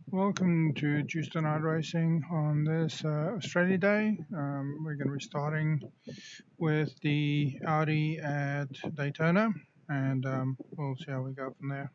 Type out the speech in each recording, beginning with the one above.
Welcome to Tuesday Night Racing on this Australia Day. We're going to be starting with the Audi at Daytona, and we'll see how we go from there.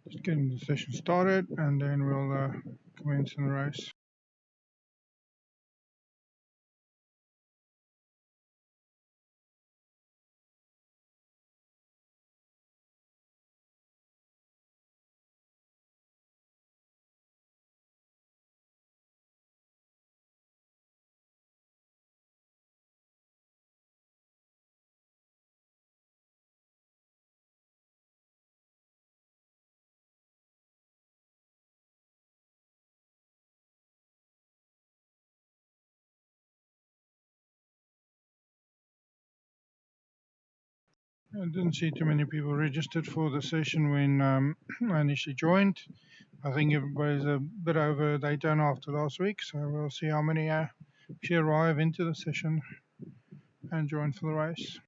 Just getting the session started, and then we'll commence in the race. I didn't see too many people registered for the session when I initially joined. I think everybody's a bit over Daytona after last week, so we'll see how many actually arrive into the session and join for the race.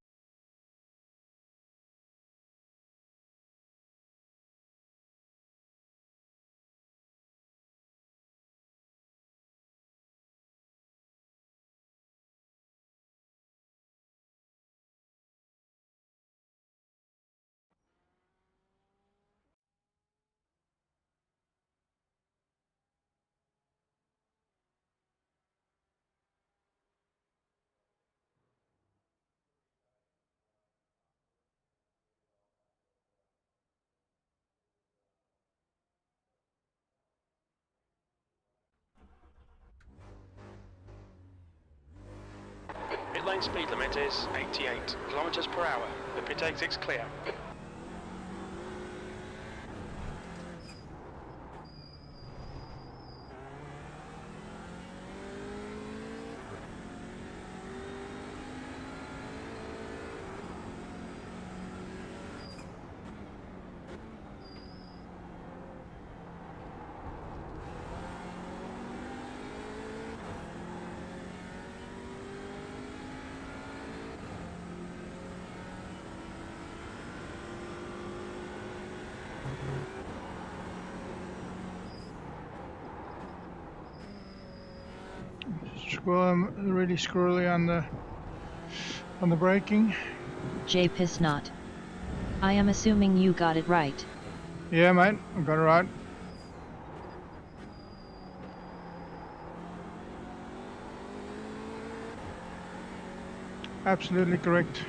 Pit lane speed limit is 88 kilometers per hour. The pit exit's clear. Really squirrely on the braking. JPIS not. I am assuming you got it right. Yeah, mate, I got it right. Absolutely correct.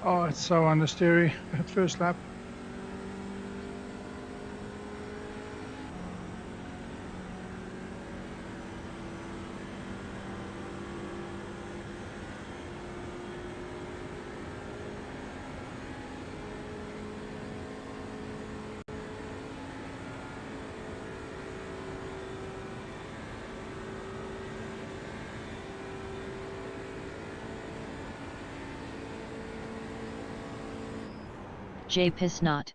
Oh, it's so understeery at first lap. JPIS not.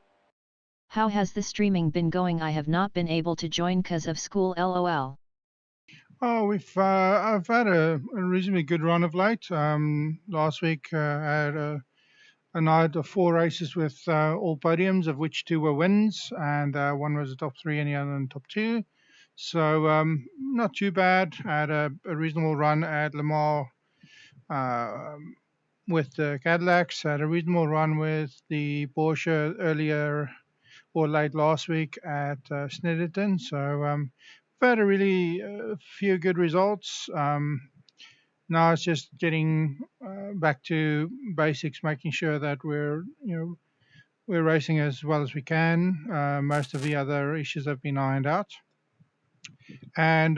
How has the streaming been going? I have not been able to join cause of school lol. Oh, I've had a reasonably good run of late. Last week I had a night of 4 races with all podiums, of which 2 were wins, and one was a top 3 and the other one top 2. So not too bad. I had a reasonable run at Le Mans with the Cadillacs. I had a reasonable run with the Porsche earlier or late last week at Snetterton. So we've had a really few good results. Now it's just getting back to basics, making sure that we're racing as well as we can. Most of the other issues have been ironed out, and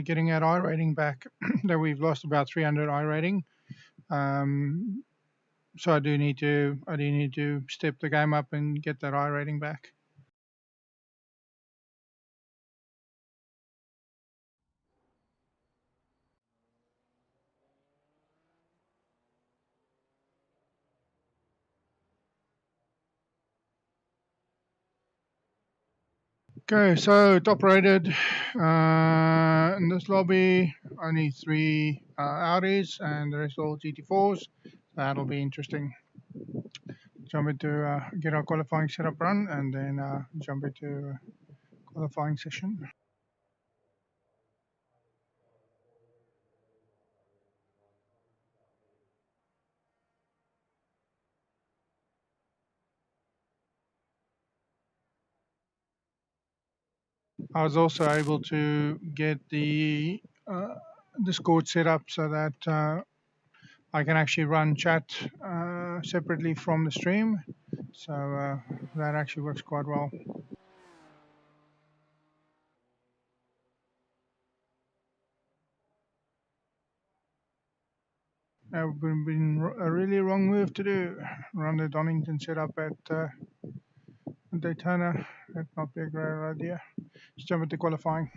getting that I rating back. That we've lost about 300 I rating. So I do need to step the game up and get that I rating back. Okay, so top rated in this lobby, only 3 Audis and the rest all GT4s. That'll be interesting. Jump into get our qualifying setup run and then jump into qualifying session. I was also able to get the Discord set up so that I can actually run chat separately from the stream. So that actually works quite well. That would have been a really wrong move to do. Run the Donington setup at Daytona. That'd not be a great idea. Let's jump into qualifying.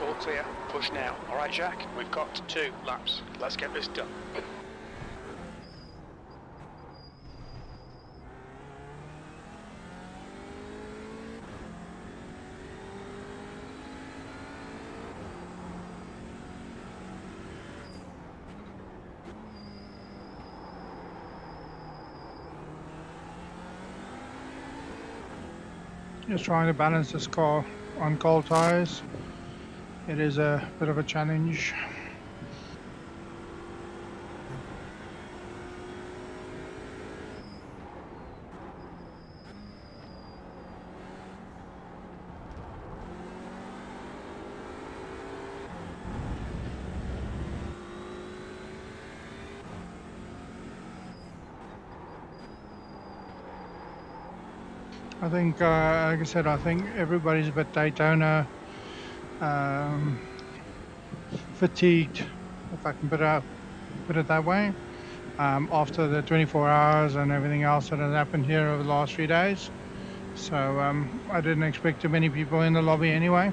All clear, push now. All right, Jack, we've got 2 laps. Let's get this done. Just trying to balance this car on cold tires. It is a bit of a challenge. I think, like I said, I think everybody's a bit Daytona fatigued, if I can put it that way, after the 24 hours and everything else that has happened here over the last few days. So I didn't expect too many people in the lobby anyway.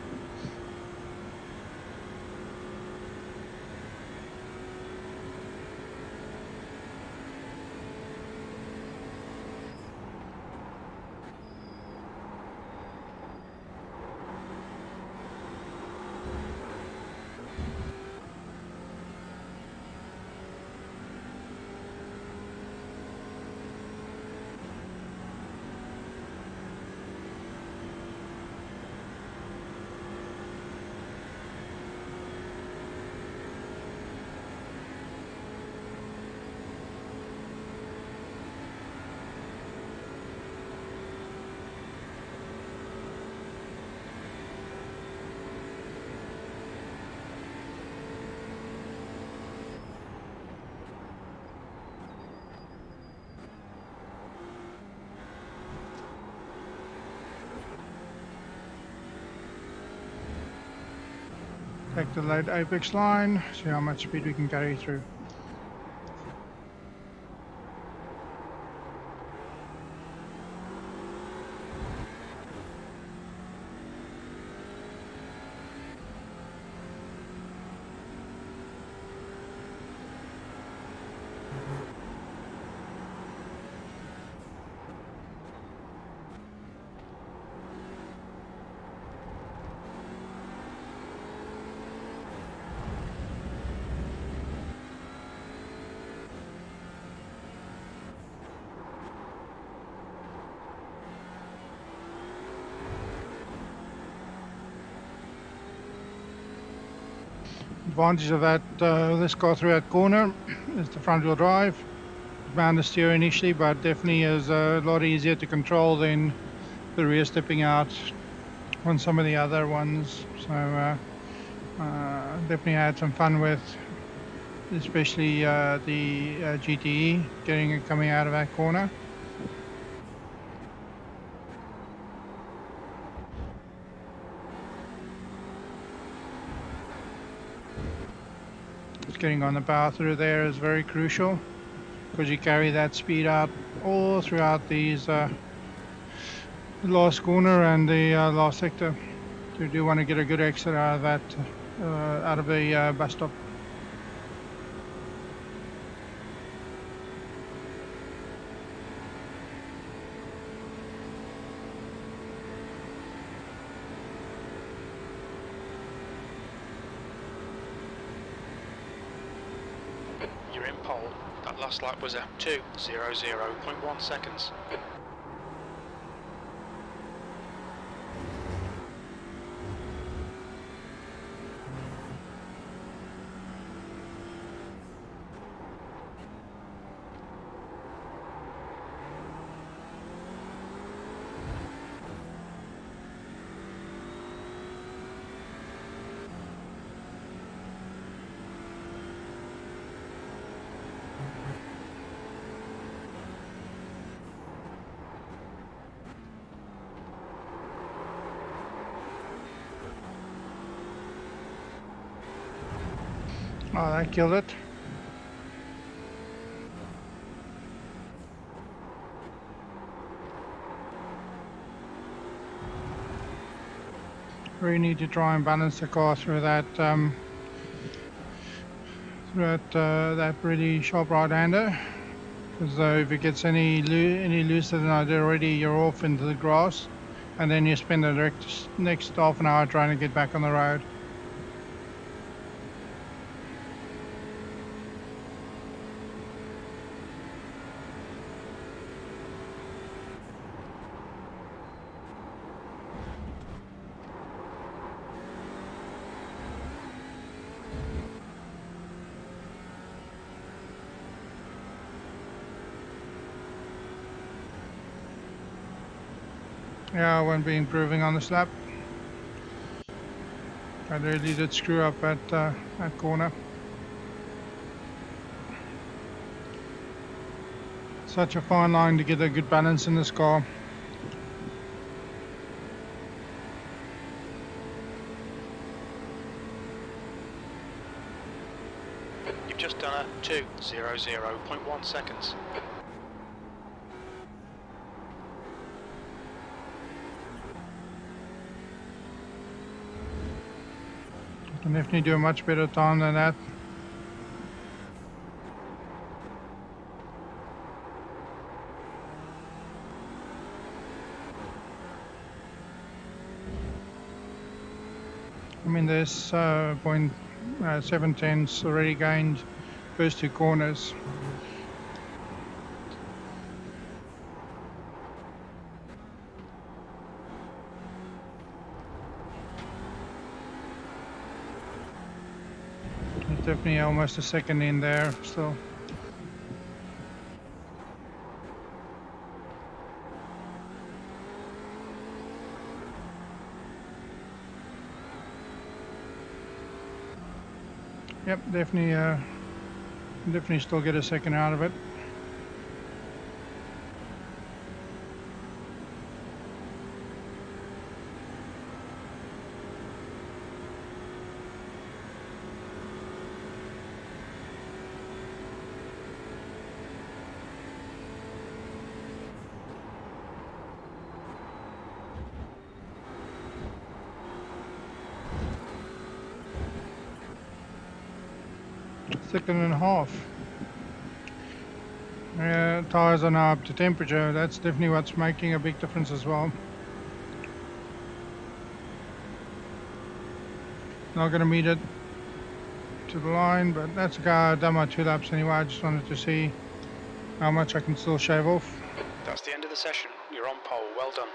Take the late apex line, see how much speed we can carry through. Advantage of that this car through that corner is the front wheel drive. Bound to steer initially, but definitely is a lot easier to control than the rear stepping out on some of the other ones. So definitely had some fun with, especially the GTE coming out of that corner. Just getting on the power through there is very crucial, because you carry that speed out all throughout these last corner and the last sector. So you do want to get a good exit out of that, out of the bus stop. You're in pole. That last lap was at 2:00.1 seconds. Oh, that killed it. Really need to try and balance the car through that that pretty sharp right-hander, because if it gets any looser than I did already, you're off into the grass, and then you spend the next half an hour trying to get back on the road. Yeah, I won't be improving on this lap. I really did screw up at that corner. Such a fine line to get a good balance in this car. You've just done a 2:00.1 seconds. Can definitely do a much better time than that. I mean, there's 0.7 tenths already gained first two corners. There's definitely almost a second in there still. Yep, definitely still get a second out of it. Second and a half. Tires are now up to temperature. That's definitely what's making a big difference as well. Not going to meet it to the line, but that's okay. I've done my 2 laps anyway. I just wanted to see how much I can still shave off. That's the end of the session. You're on pole. Well done.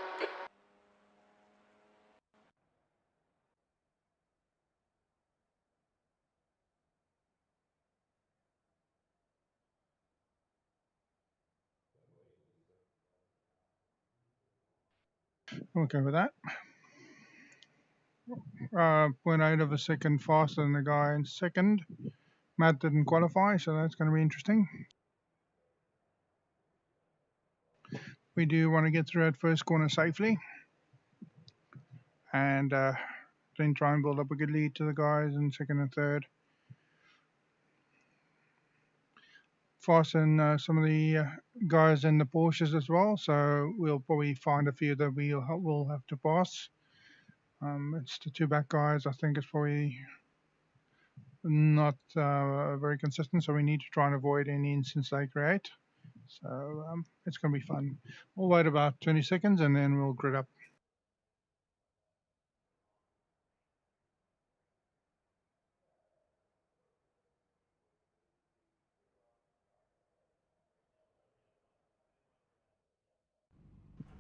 Okay with that. 0.8 of a second faster than the guy in second. Matt didn't qualify, so that's going to be interesting. We do want to get through that first corner safely, and then try and build up a good lead to the guys in second and third. Faster than some of the guys in the Porsches as well, so we'll probably find a few that we'll have to pass. It's the two back guys. I think it's probably not very consistent, so we need to try and avoid any incidents they create. So it's going to be fun. We'll wait about 20 seconds and then we'll grid up.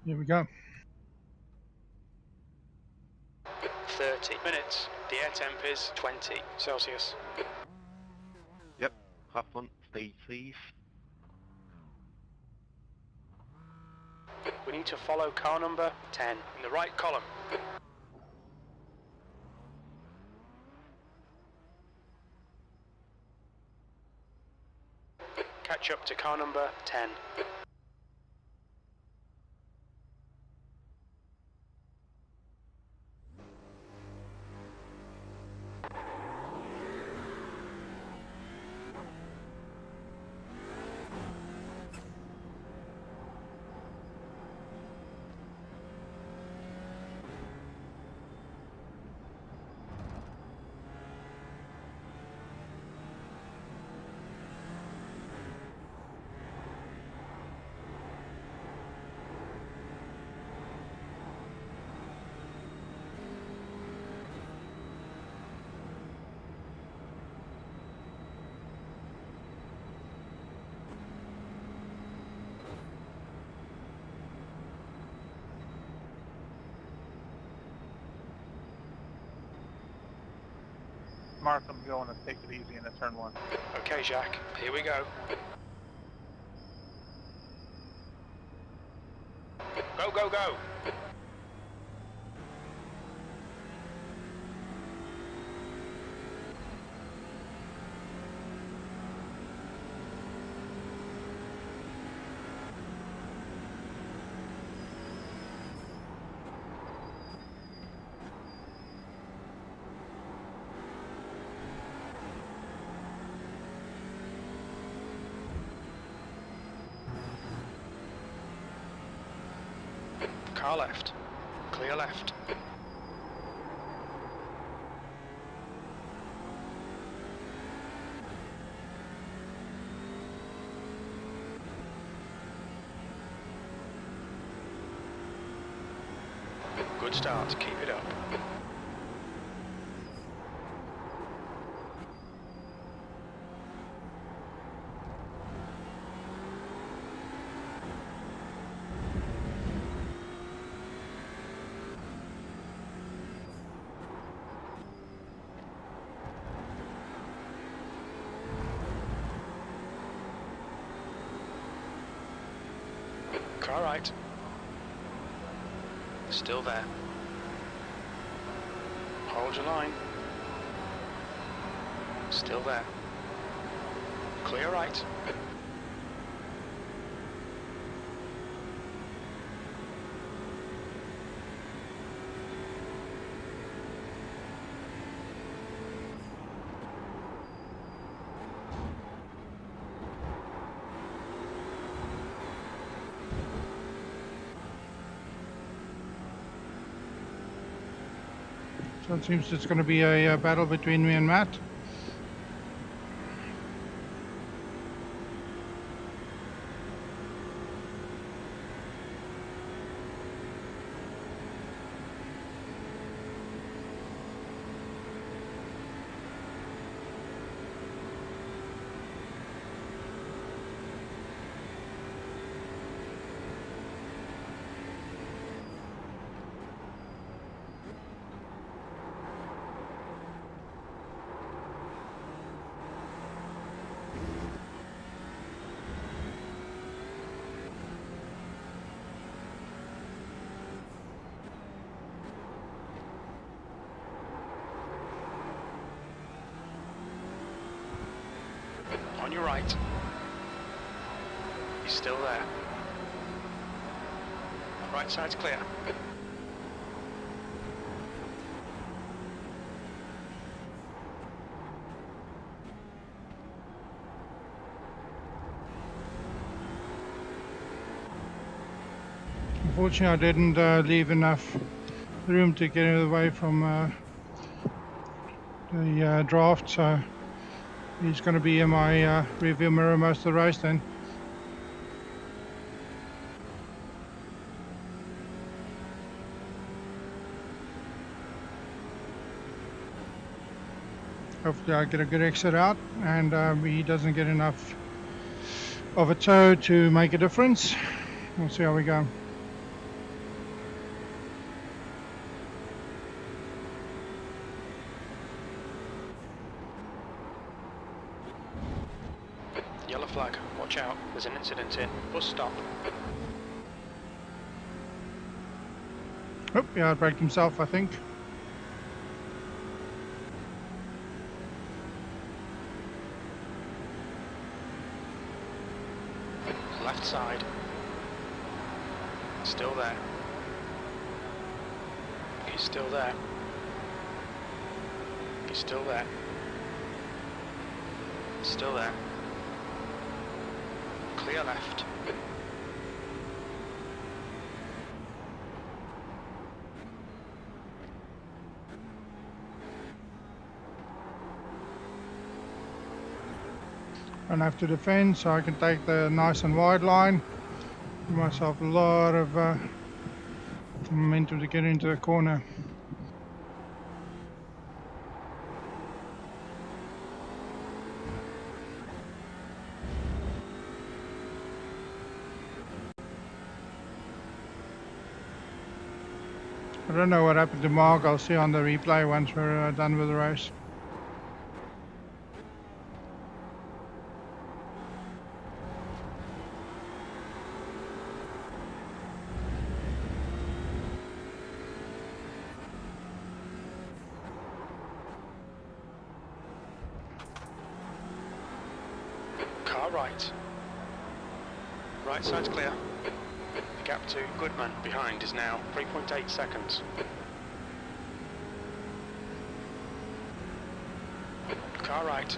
Here we go. 30 minutes. The air temp is 20 Celsius. Yep, have fun, stay safe. We need to follow car number 10 in the right column. Catch up to car number 10. Mark, I'm going to take it easy in the turn one. Okay, Jacques, here we go. Go, go, go! Car left. Clear left. Good start, keep it up. Car right. Still there. Hold your line. Still there. Clear right. So it seems it's going to be a battle between me and Matt. your right. He's still there. Right side's clear. Unfortunately, I didn't leave enough room to get away from the draft, so he's going to be in my rearview mirror most of the race then. Hopefully I get a good exit out and he doesn't get enough of a toe to make a difference. We'll see how we go. Yellow flag, watch out, there's an incident here. Bus stop. Oh, yeah, braked himself, I think. Left side. Still there. He's still there. He's still there. Still there. Clear left. Don't have to defend, so I can take the nice and wide line. Give myself a lot of momentum to get into the corner. I don't know what happened to Mark. I'll see on the replay once we're done with the race. Car right. Right side's clear. The gap to Goodman behind is now 3.8 seconds. Car right.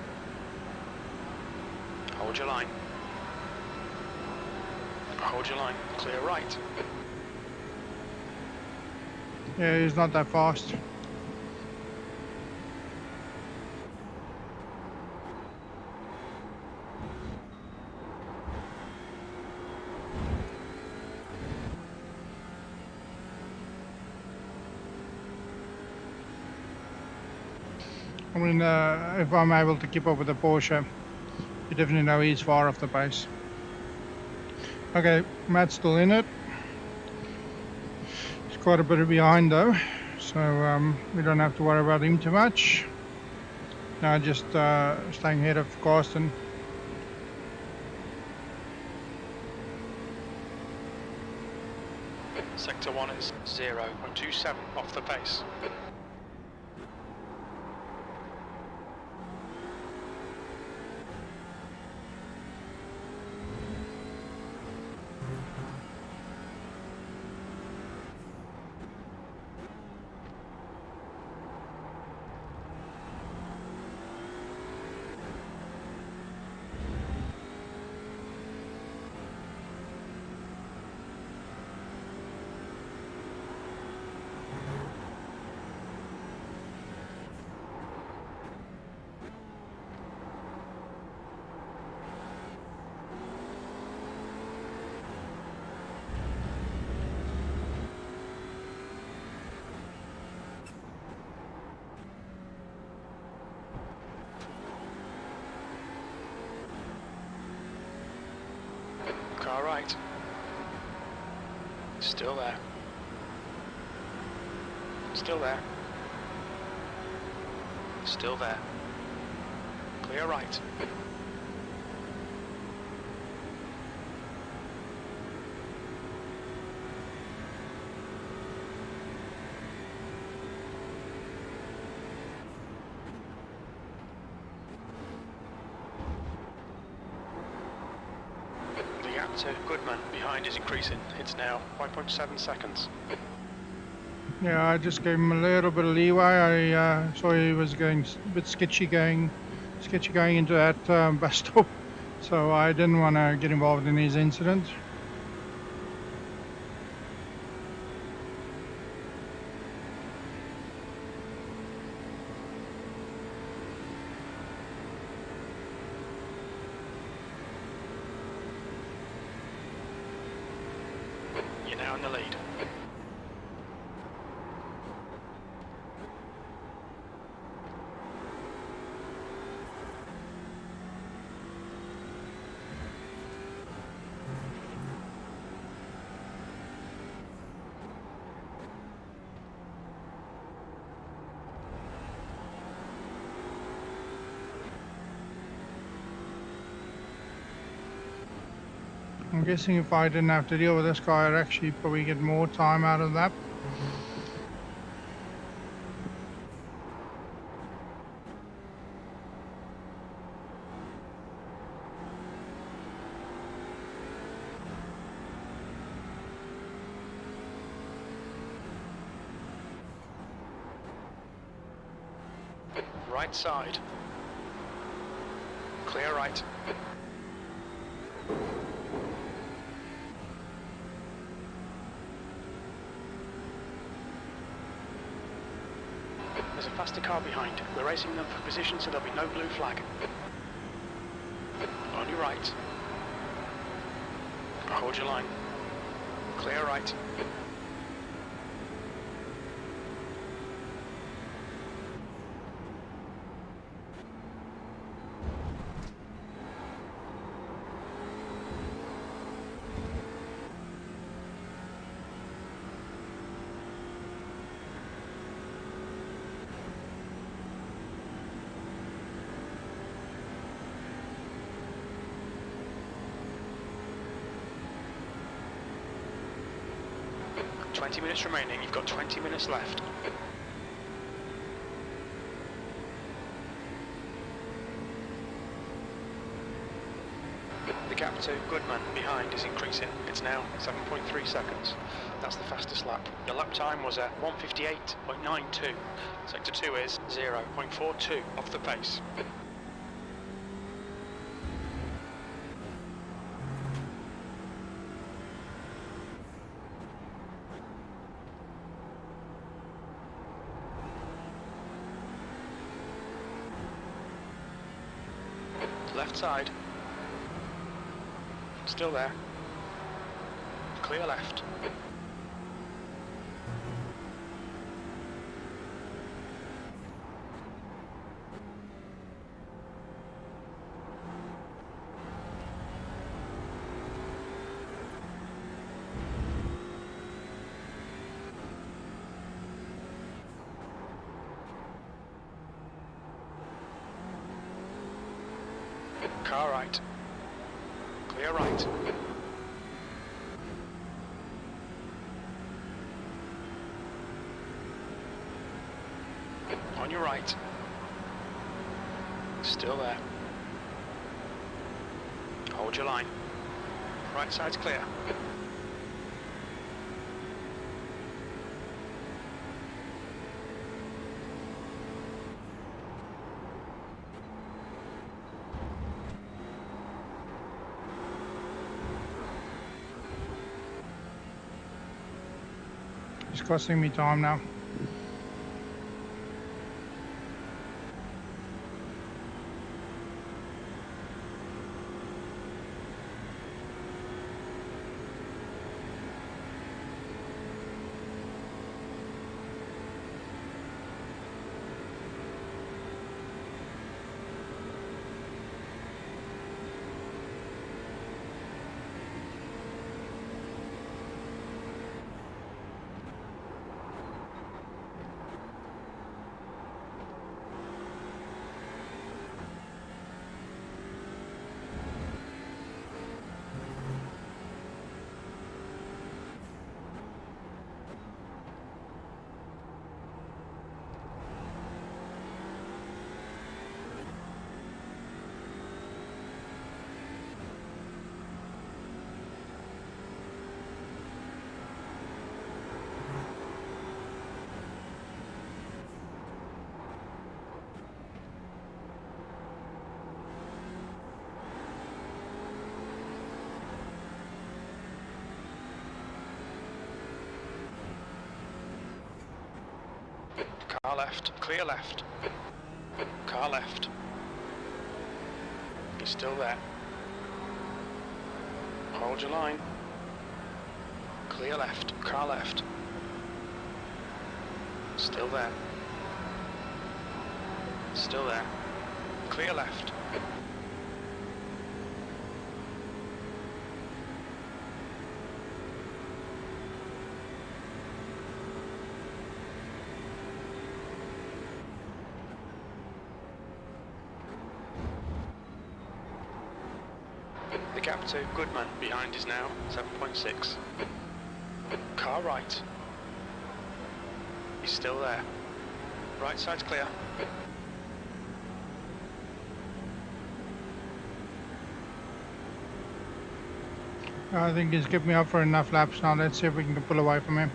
Hold your line. Hold your line. Clear right. Yeah, he's not that fast. I mean, if I'm able to keep up with the Porsche, you definitely know he's far off the pace. Okay, Matt's still in it. He's quite a bit behind though, so we don't have to worry about him too much. Now just staying ahead of Carsten. Sector 1 is 0.27 off the pace. Car right. Still there. Still there. Still there. Clear right. gap to Goodman behind is increasing. It's now 5.7 seconds. Yeah, I just gave him a little bit of leeway. I saw he was going a bit sketchy going into that bus stop, so I didn't want to get involved in his incident. You're now in the lead. I'm guessing if I didn't have to deal with this guy, I'd actually probably get more time out of that. Right side. Clear right. There's a faster car behind. We're racing them for position, so there'll be no blue flag. On your right. Hold your line. Clear right. "20 minutes remaining, you've got 20 minutes left." The gap to Goodman behind is increasing. It's now 7.3 seconds. That's the fastest lap. Your lap time was at 1:58.92. Sector 2 is 0.42 off the pace. Left side. Still there. Clear left. Car right. Clear right. On your right. Still there. Hold your line. Right side's clear. It's costing me time now. Car left, clear left. Car left. He's still there. Hold your line. Clear left, car left. Still there. Still there. Clear left. The gap to Goodman behind is now 7.6. Car right. He's still there. Right side's clear. I think he's kept me up for enough laps now. Let's see if we can pull away from him.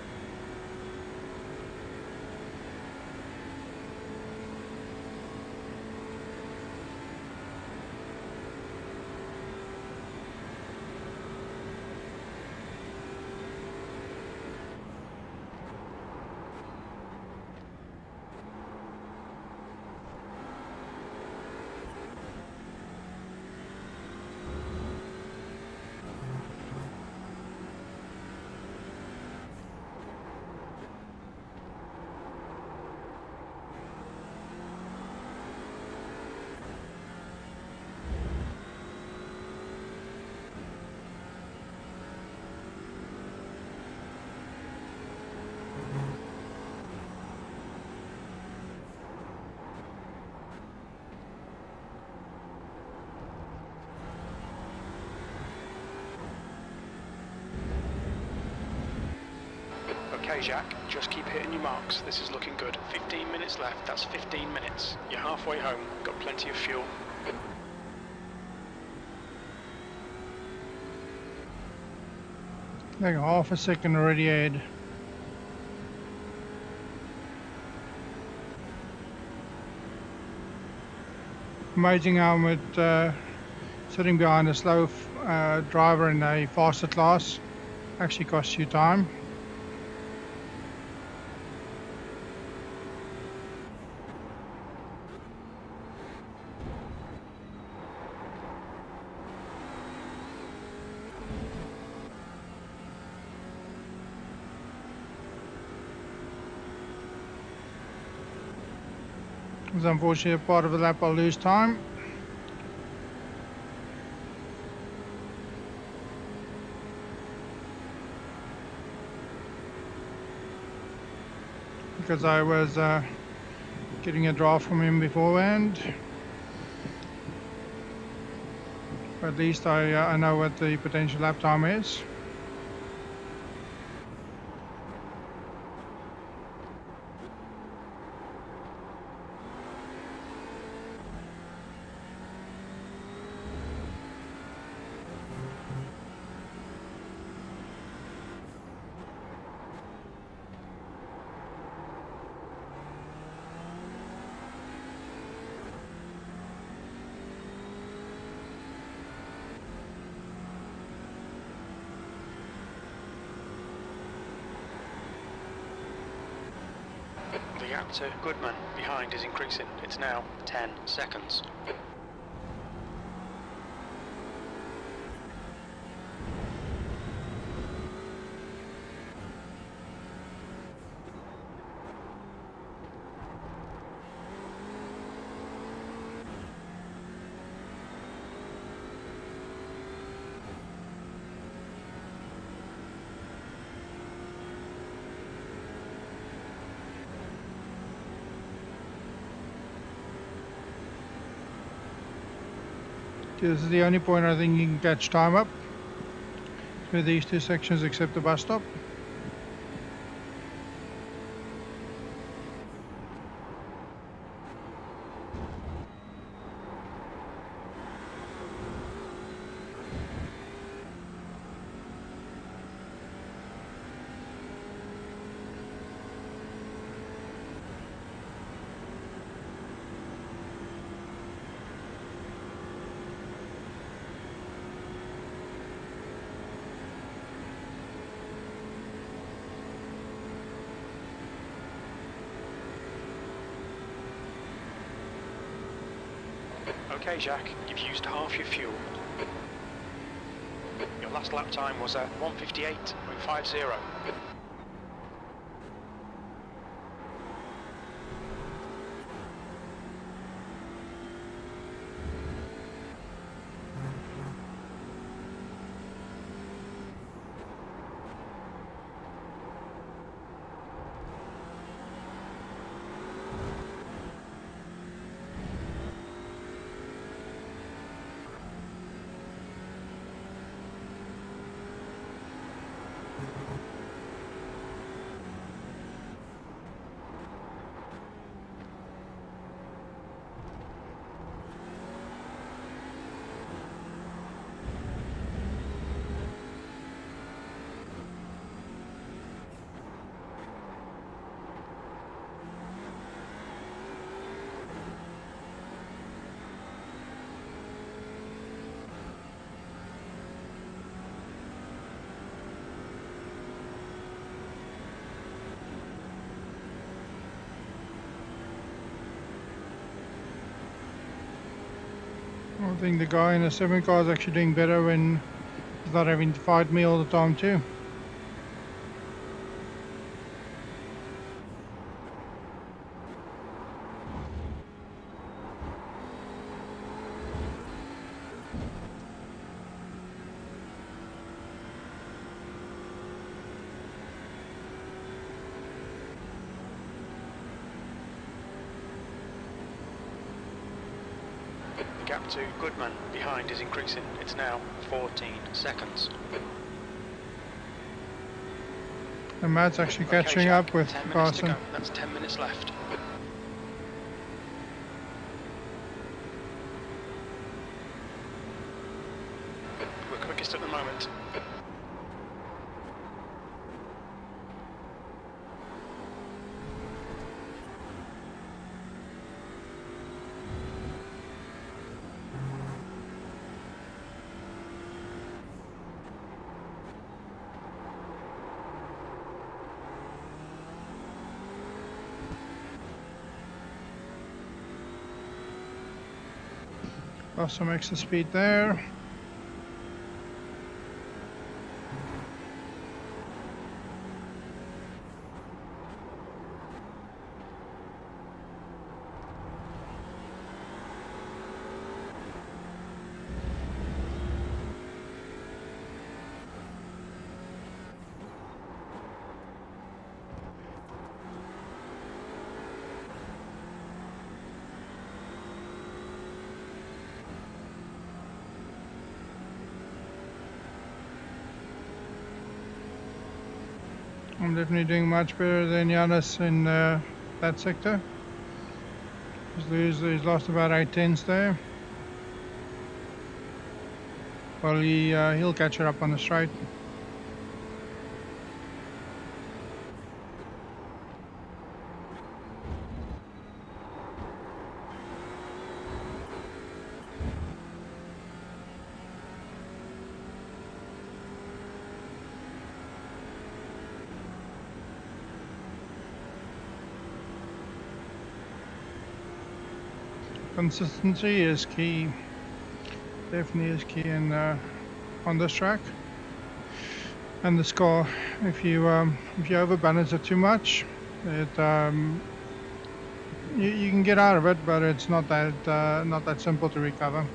Okay, Jack, just keep hitting your marks. This is looking good. 15 minutes left. That's 15 minutes. You're halfway home. Got plenty of fuel. Like half a second already ahead. Amazing how with sitting behind a slow driver in a faster class actually costs you time. Because unfortunately part of the lap I'll lose time. Because I was getting a draft from him beforehand. But at least I know what the potential lap time is. The gap to Goodman behind is increasing. It's now 10 seconds. This is the only point I think you can catch time up through these two sections except the bus stop. Okay, Jack, you've used half your fuel. Your last lap time was at 1:58.50. I think the guy in the 7 car is actually doing better when he's not having to fight me all the time too. The gap to Goodman behind is increasing. It's now 14 seconds. And Matt's actually Okay, catching Jack, up with 10 minutes to Carson. go. That's 10 minutes left. We're quickest at the moment. Lost some extra speed there. I'm definitely doing much better than Giannis in that sector. He's lost about 8/10 there. Well, he'll catch her up on the straight. Consistency is key. Definitely is key in on this track. And the score, if you overbalance it too much, it you can get out of it, but it's not that simple to recover.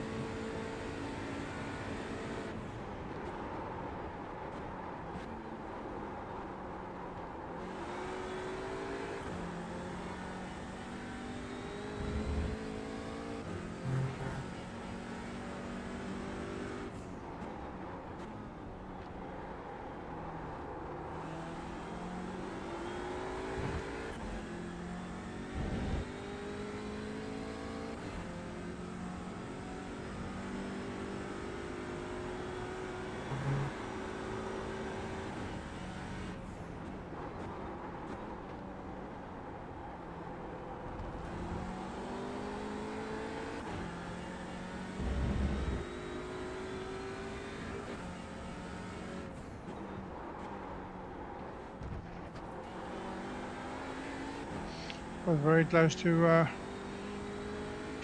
Was very close to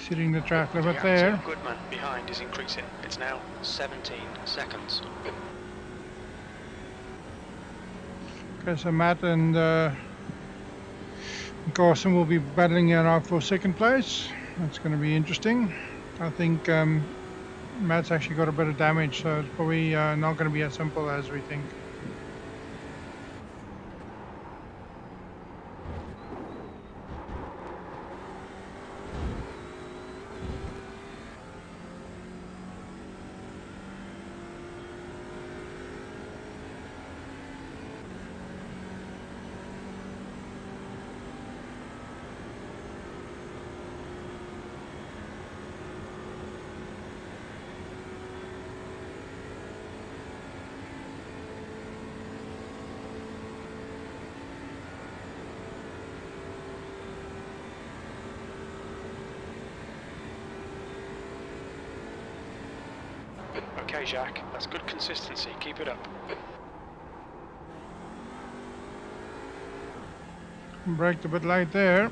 Exceeding the track limit The there. active Goodman behind is increasing. It's now 17 seconds. Okay, so Matt and Carson will be battling it out for second place. That's going to be interesting. I think Matt's actually got a bit of damage, so it's probably not going to be as simple as we think. Okay, Jacques, that's good consistency. Keep it up. Braked a bit late there.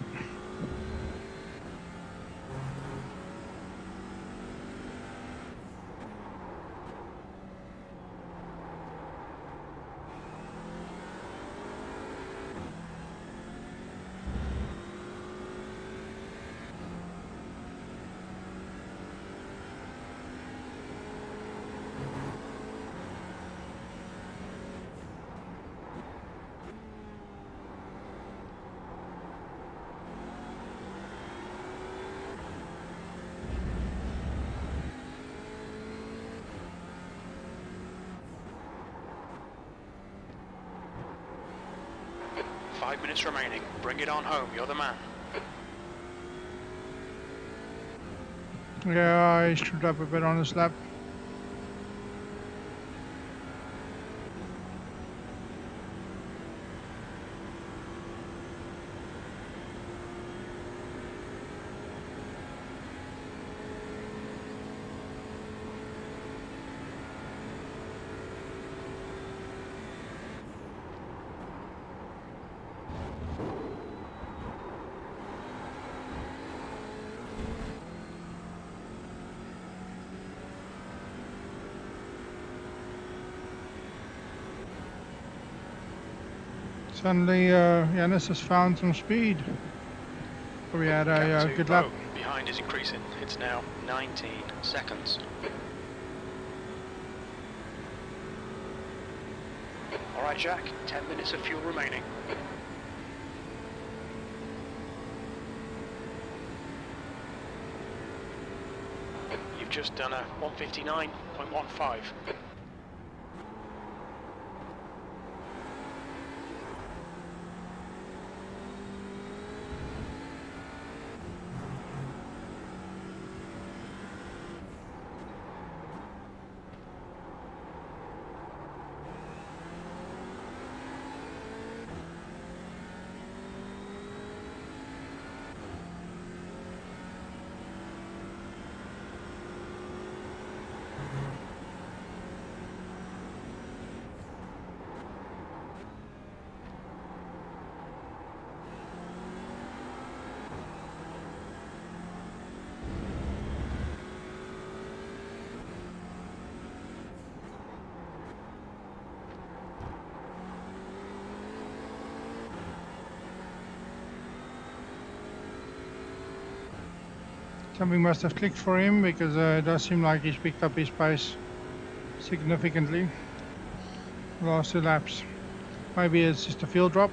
Five minutes remaining. Bring it on home. You're the man. Yeah, I screwed up a bit on this lap. Suddenly, Yanis has found some speed. We had a good lap. Behind is increasing. It's now 19 seconds. All right, Jacques. 10 minutes of fuel remaining. You've just done a 159.15. Something must have clicked for him because it does seem like he's picked up his pace significantly the last two laps. Maybe it's just a fuel drop.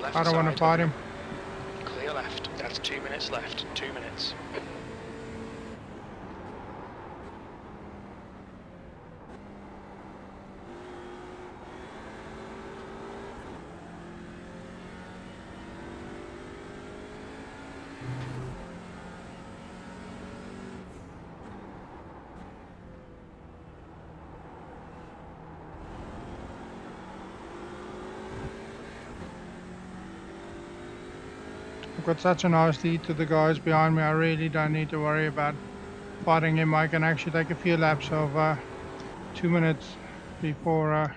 Left I don't want to side. fight him. Clear left. That's 2 minutes left. 2 minutes. got such a nice lead to the guys behind me. I really don't need to worry about fighting him. I can actually take a few laps of 2 minutes before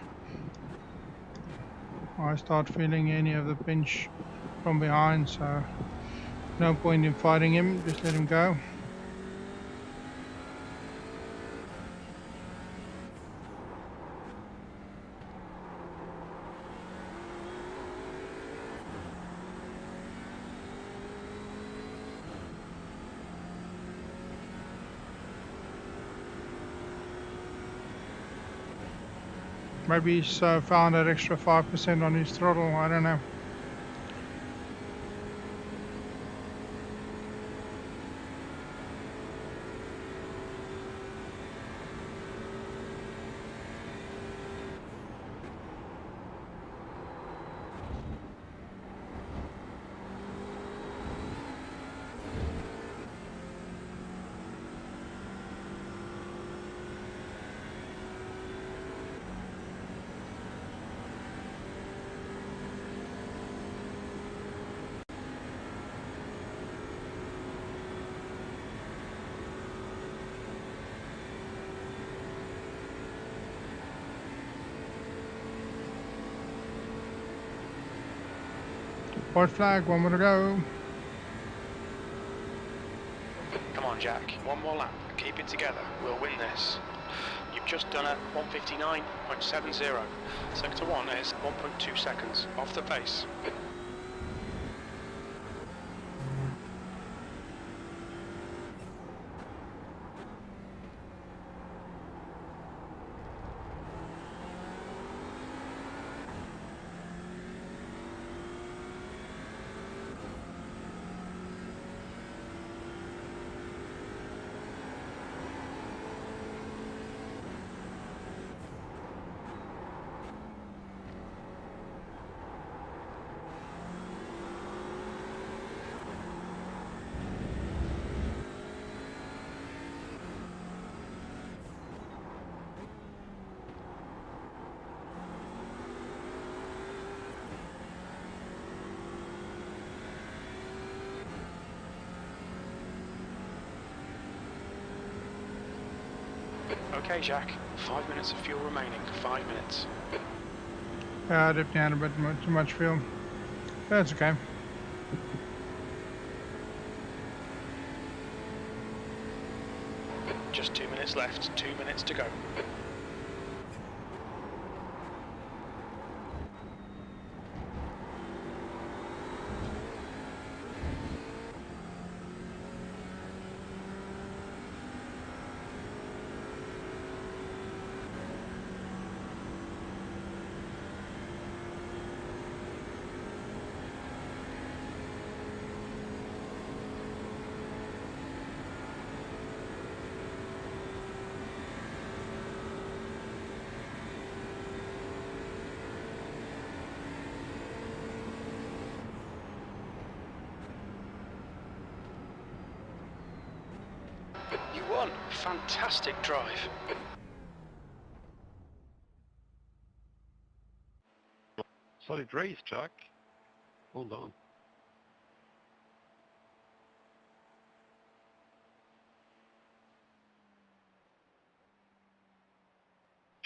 I start feeling any of the pinch from behind, so no point in fighting him, just let him go. Maybe he's found that extra 5% on his throttle, I don't know. White flag, 1 more to go. Come on, Jack. One more lap. Keep it together. We'll win this. You've just done a 159.70. Sector 1 is 1.2 seconds off the pace. Okay, Jack. 5 minutes of fuel remaining. 5 minutes. I dipped down a bit too much fuel. That's okay. Just 2 minutes left. 2 minutes to go. You won. Fantastic drive. Solid race, Jack. Hold on.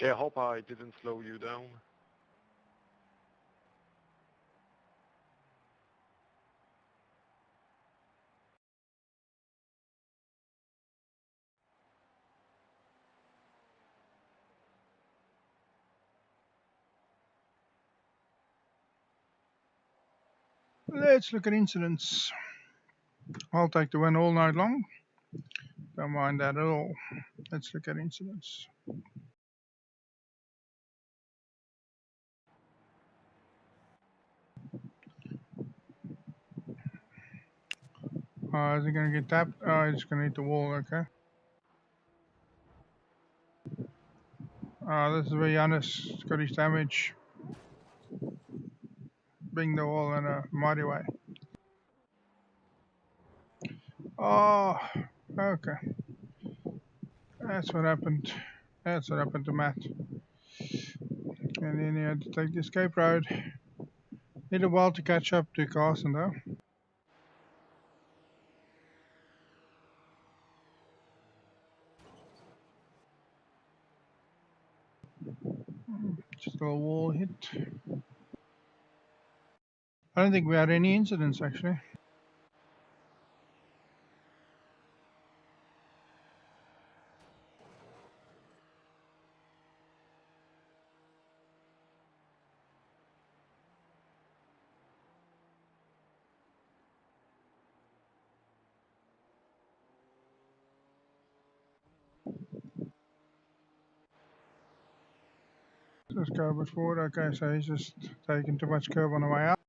Yeah, I hope I didn't slow you down. Let's look at incidents. I'll take the win all night long. Don't mind that at all. Let's look at incidents. Is he going to get tapped? Oh, he's going to hit the wall, okay. This is where Giannis got his damage. Bring the wall in a mighty way. Oh, okay. That's what happened. That's what happened to Matt. And then he had to take the escape road. Need a while to catch up to Carson though. Still a wall hit. I don't think we had any incidents actually. Let's go a bit forward. Okay, so he's just taking too much curve on the way up.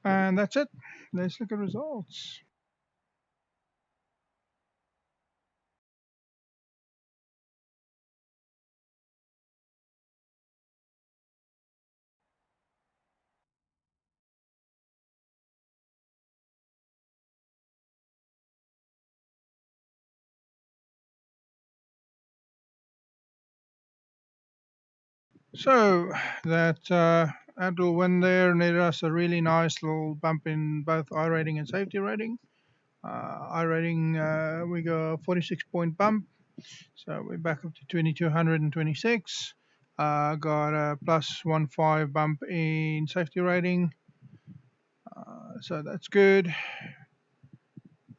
And that's it. Let's look at results. So that outdoor win there netted us a really nice little bump in both iRating and safety rating. iRating, we got a 46-point bump, so we're back up to 2226. Got a plus 1.5 bump in safety rating, so that's good.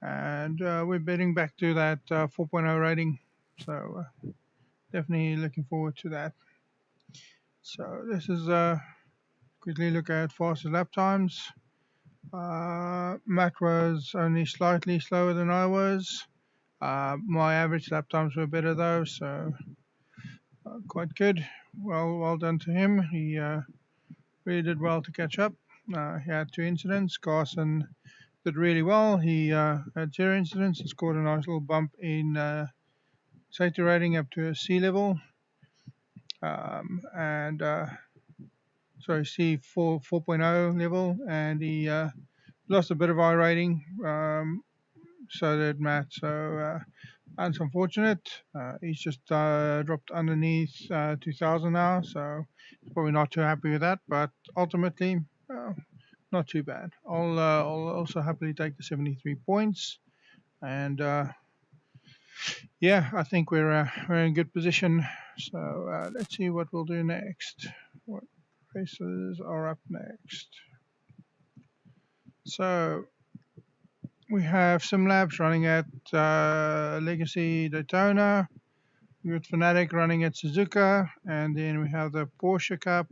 And we're betting back to that 4.0 rating, so definitely looking forward to that. So this is quickly look at fastest lap times. Matt was only slightly slower than I was. My average lap times were better though, so quite good. Well done to him. He really did well to catch up. He had 2 incidents. Carson did really well. He had 0 incidents and scored a nice little bump in safety rating up to a C level. Sorry, C 4.0 level, and he lost a bit of iRating, so did Matt. So that's unfortunate. He's just dropped underneath 2000 now, so he's probably not too happy with that. But ultimately, not too bad. I'll also happily take the 73 points, and yeah, I think we're in a good position. So let's see what we'll do next. What races are up next? So we have some laps running at Legacy Daytona. We got Fanatic running at Suzuka, and then we have the Porsche Cup.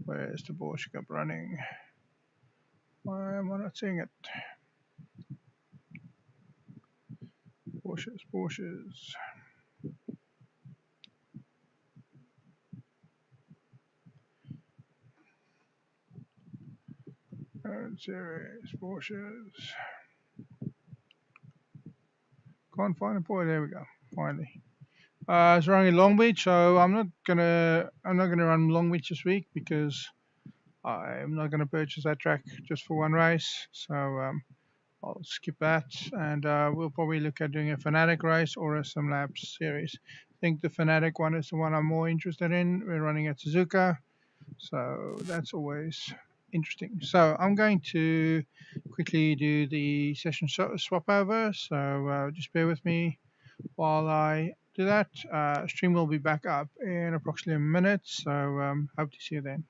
Where's the Porsche Cup running? Why am I not seeing it? Porsches. Series, Porsches. Can't find a boy. There we go. Finally. It's running in Long Beach, so I'm not gonna run Long Beach this week because I'm not gonna purchase that track just for one race. So I'll skip that, and we'll probably look at doing a Fanatic race or a Sim Labs series. I think the Fanatic one is the one I'm more interested in. We're running at Suzuka, so that's always interesting. So I'm going to quickly do the session swap over, so just bear with me while I do that. Stream will be back up in approximately a minute, so hope to see you then.